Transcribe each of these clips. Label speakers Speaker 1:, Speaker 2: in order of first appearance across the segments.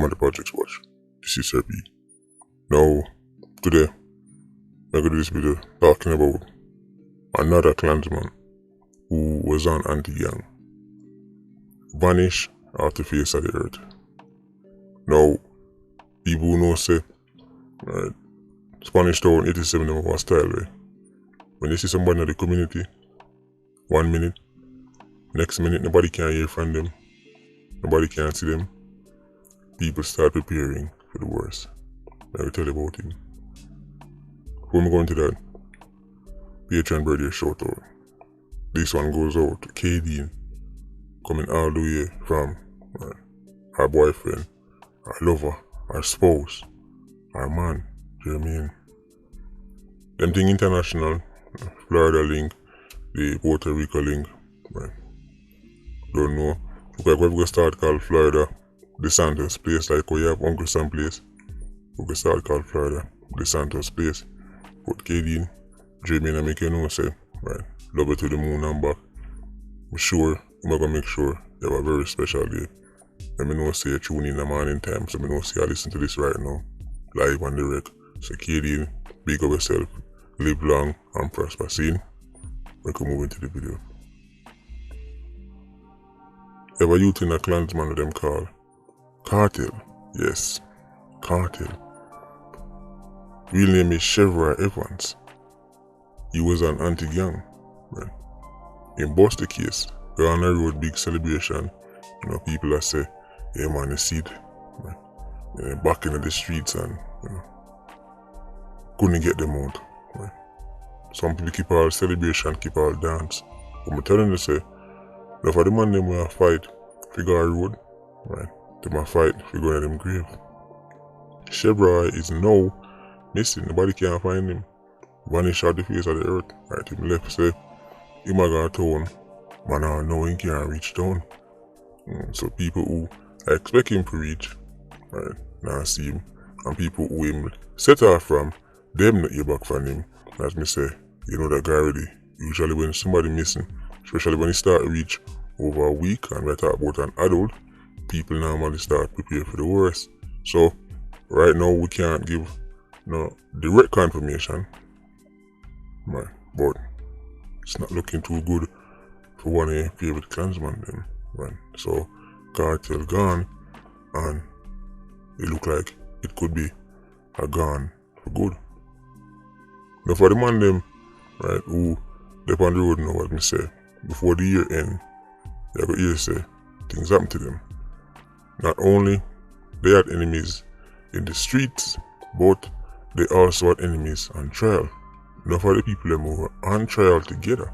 Speaker 1: Welcome to the Politricks Watch. This is RP. Now, today, I'm going to do this video talking about another clansman who was on anti-gang. Vanish off the face of the earth. Now, people who know say, right, Spanish Town 87 them was style way. When you see somebody in the community, 1 minute, next minute nobody can hear from them, nobody can see them, people start preparing for the worst. I will tell you about him. Before we go into that, Patreon birthday shout out. This one goes out to KD, coming all the way from our boyfriend, our lover, our spouse, our man, Jamaican. Them thing international, Florida link, the Puerto Rico link, right? Don't know. Look like we're going to start called Florida, the Santos place, like we have Uncle Sam place. We're going to start called Florida, the Santos place. Put KD, Jamaican and make you know, say, right, love it to the moon and back. I'm sure, I'm going to make sure you have a very special day. Let me know, say you tune in the morning time, so let me know, say I listen to this right now, live on the rec. So KD, big up yourself, live long and prosper. See, we can move into the video. Ever youth in a clansman with them call Cartel? Yes, Cartel. Real name is Chevroy Evans. He was an anti-gang, man. In bust the case, we're on the road, big celebration. You know, people that say, yeah man, you see it, man. You know, back into the streets and, you know, couldn't get them out, right? Some people keep all celebration, keep all dance. But I'm telling you, say, now for the man them will fight, figure a road, right? They might fight, figure out them grave. Chevroy is now missing, nobody can find him. Vanish out the face of the earth, right? Him left say, he might go to town, man I know he can't reach town. So people who expect him to reach, right, now see him. And people who him set off from, them not hear back from him. As me say, you know that guy already. Usually when somebody missing, especially when he start to reach over a week and we talk about an adult, people normally start prepare for the worst. So right now we can't give no direct confirmation, right, but it's not looking too good for one of your favorite clansmen then, right? So Cartel gone and it look like it could be a gone for good. Now for the man them, right, who they on the road now, what me say, before the year end, you go hear say things happen to them. Not only they had enemies in the streets, but they also had enemies on trial. Now for the people them who were on trial together,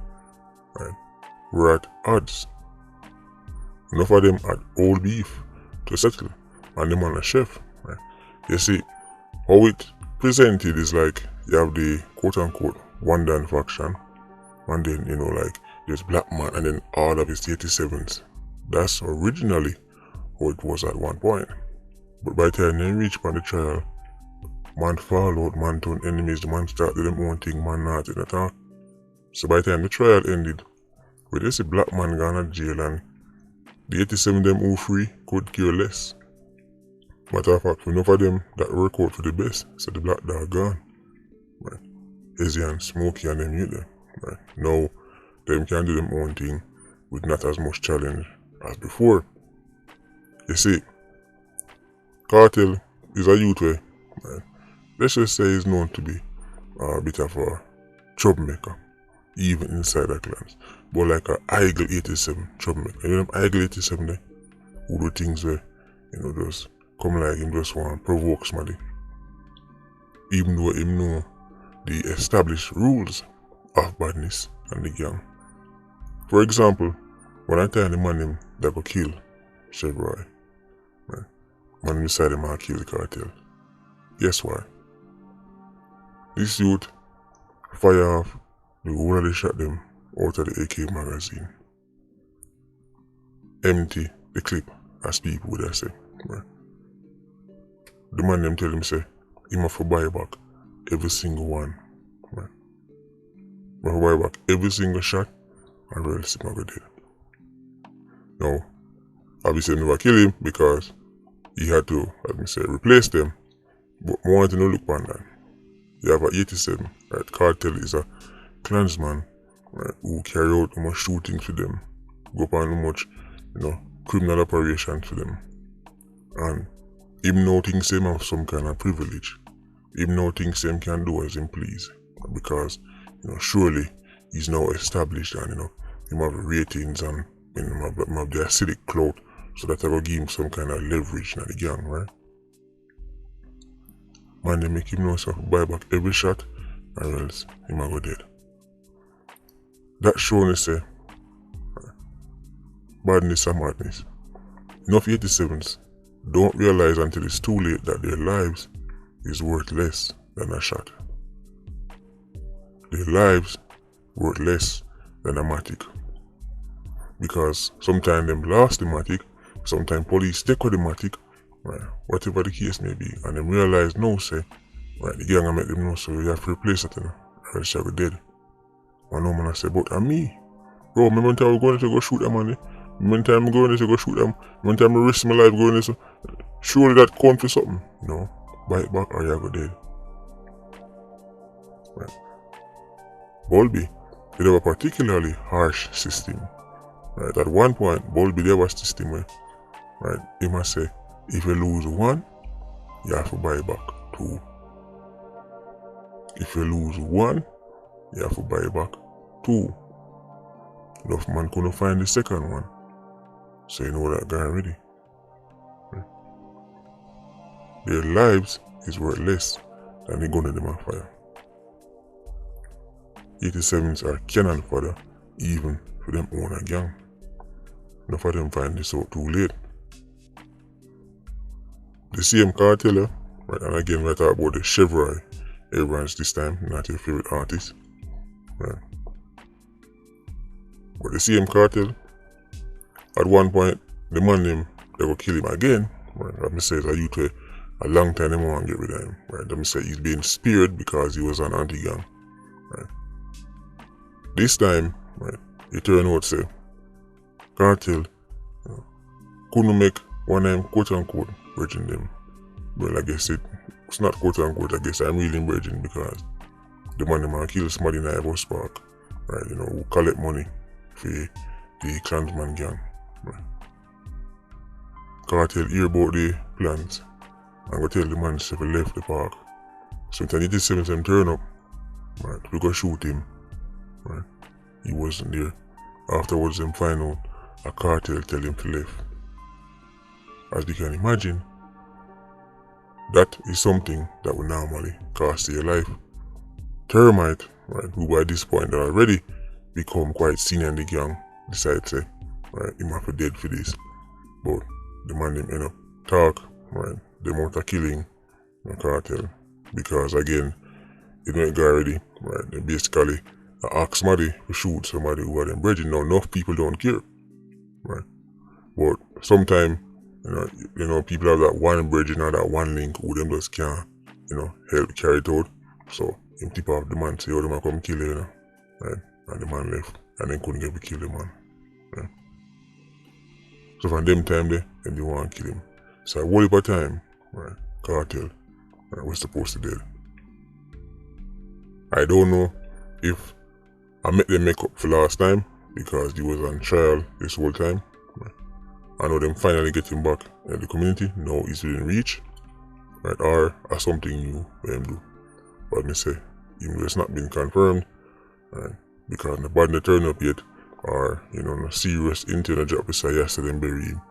Speaker 1: right, were at odds. Enough of them had old beef to settle, and them on a chef, right? You see, how it presented is like you have the quote-unquote one Dan faction, and then, you know, like there's black man and then all of his 87s. That's originally how it was at one point. But by the time they reach on the trial, man fall out, man turn enemies, the man start doing their own thing, man not in at all. So by the time the trial ended, we just see black man gone to jail and the 87 them who free could care less. Matter of fact, enough of them that work out for the best, so the black dog gone. Right. Easy and Smokey and them you there. Right. Now them can do them own thing with not as much challenge as before. You see, Cartel is a youth way, right? Let's just say he's known to be a bit of a troublemaker, even inside the clans. But like a Eagle 87 troublemaker. You know them Eagle 87 there? Who do things where, you know, just come like him just want to provoke somebody. Even though him know the established rules of badness and the gang. For example, when I tell the man him that go kill Chevroy, right? Man beside him I kill the Cartel. Guess why? This youth fire off the whole of the shot them out of the AK magazine. Empty the clip, as people would have said, right? The man them tell him say, he must buy back every single one, right? Must buy back every single shot, or else he might go dead. Now, obviously never kill him because he had to, let me say, replace them. But more want to look upon that. You have a 87, right? Cartel is a clansman, right, who carry out how much shootings for them, go upon how much, criminal operations for them. And him now thinks him have some kind of privilege. Him now thinks him can do as him please. Because, surely he's now established and, him have ratings and him have the acidic clout, so that I will give him some kind of leverage in the gang, right? Man, they make him know so buy back every shot, or else him a go dead. That showing say, badness and madness. Enough 87s don't realize until it's too late that their lives is worth less than a shot. Their lives worth less than a matic. Because sometimes them lost the matic, sometimes police take with the matic, right, whatever the case may be, and them realize no say, right, the gang make them know, so you have to replace it, or else you go dead. And no man I say, but me, bro, remember time I going to go shoot them, man, remember time I going to go shoot them, remember time I risk my life going to, surely that count for something, bite back or you go dead. Right. Bulby, they have a particularly harsh system. Right. At one point, Bulby there was a system where, right, he must say, if you lose one, you have to buy back two. If you lose one, you have to buy back two. Enough man couldn't find the second one. So you know that guy already. Right. Their lives is worth less than the gun in them on fire. 87s are cannon fodder even for them own a gang. Enough of them find this out too late. The same cartel, right, and again we talk about the Chevroy everyone's this time, not your favorite artist. Right. But the same cartel, at one point, the man them, they will kill him again. Right. Let me say it's a youth a long time they want to get rid of him. Right. Let me say he's being spared because he was an anti-gang. Right. This time, right, it turned out say cartel couldn't make one of them quote unquote virgin them. Well, I guess it's not quote unquote, I guess I'm really virgin because the man them kill somebody in a bus park, right, who collect money for the clansman gang. Right. Cartel hear about the plans and go tell the man if he left the park. So when 87 them turn up, right, we go shoot him. Right. He wasn't there. Afterwards them find out a cartel tell him to leave. As you can imagine, that is something that would normally cost your life. Termite, right, who by this point already become quite senior in the gang, decide to say, right, he might be dead for this. But the man them end up talk, right, the amount of killing the cartel. Because again, it went go already, right, they basically ask somebody to shoot somebody who are them bridging. Now enough people don't care. Right. But sometimes, people have that one bridging or that one link who them just can't, help carry it out. So him tip off the man, say, oh, the man come kill you, right? And the man left. And then couldn't get to kill the man. Right? So from them time there, then they want to kill him. So a whole heap of time, right, cartel, right, was supposed to dead. I don't know if I met them make up for last time because he was on trial this whole time. Right. I know them finally get him back in the community. Now he's within reach. Right, or something new for him do. But me say, even though it's not been confirmed, right, because nobody turned up yet, or no serious intel drop beside yesterday and bury him.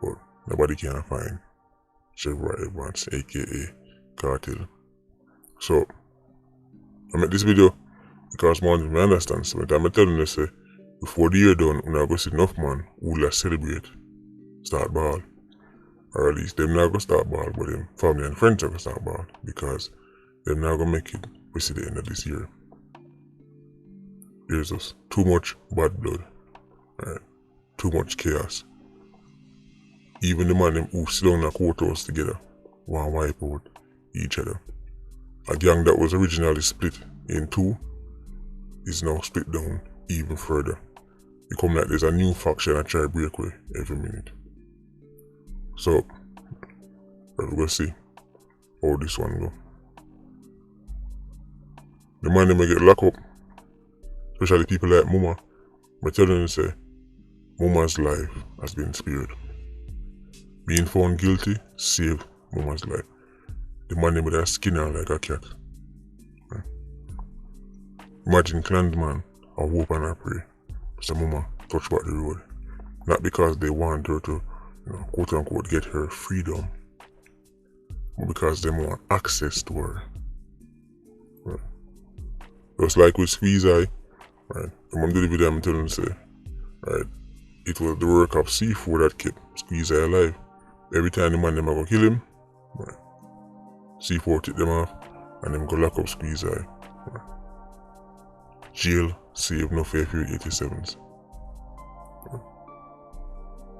Speaker 1: But nobody can find Chevroy Evans, aka Cartel. So I make this video because man, I understand. So I'm telling you, say, before the year done, when I go see enough man who will celebrate, start ball. Or at least them not go start ball, but them family and friends are going to start ball. Because them not going to make it to the end of this year. There's just too much bad blood. Right? Too much chaos. Even the man them who sit down in a courthouse together want to wipe out each other. A gang that was originally split in two is now split down even further. It come like there's a new faction that try to break away every minute. So, But we'll see how this one go. The man them may get locked up, especially people like Muma. But tell them say, Muma's life has been spared. Being found guilty saved Muma's life. The man them with a skin out like a cat. Right? Imagine clansman, I hope and I pray. So Muma touch back the road. Not because they want her to, quote unquote, get her freedom, but because they want access to her. Right? Just like with Squeeze Eye, right? The mom did the video, I'm telling them, say, right, it was the work of C4 that kept Squeeze Eye alive. Every time the man them go kill him, right, C4 take them off, and them go lock up Squeeze Eye. Right? Jail save no fair 87s. Right?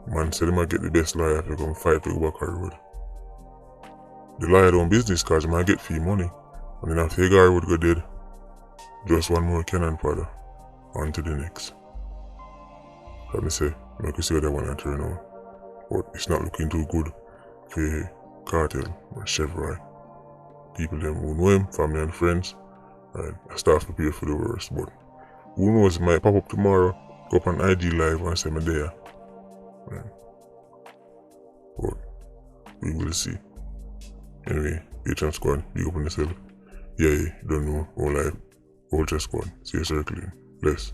Speaker 1: Man said they might get the best lawyer if they come fight to go back on the road. The lawyer don't business cause they might get free money, and then after the guy would go dead, just one more cannon fodder, on to the next. Let me say, like you see how that one turn out. But it's not looking too good for Cartel or Chevroy. People them who know him, family and friends, and I start prepare for the worst. But who knows, it might pop up tomorrow, go up on IG Live and say me there. Right. But we will see. Anyway, Patreon squad, big up on yourself. Yeah, don't know, all live. Ultra squad, see you circling. Bless.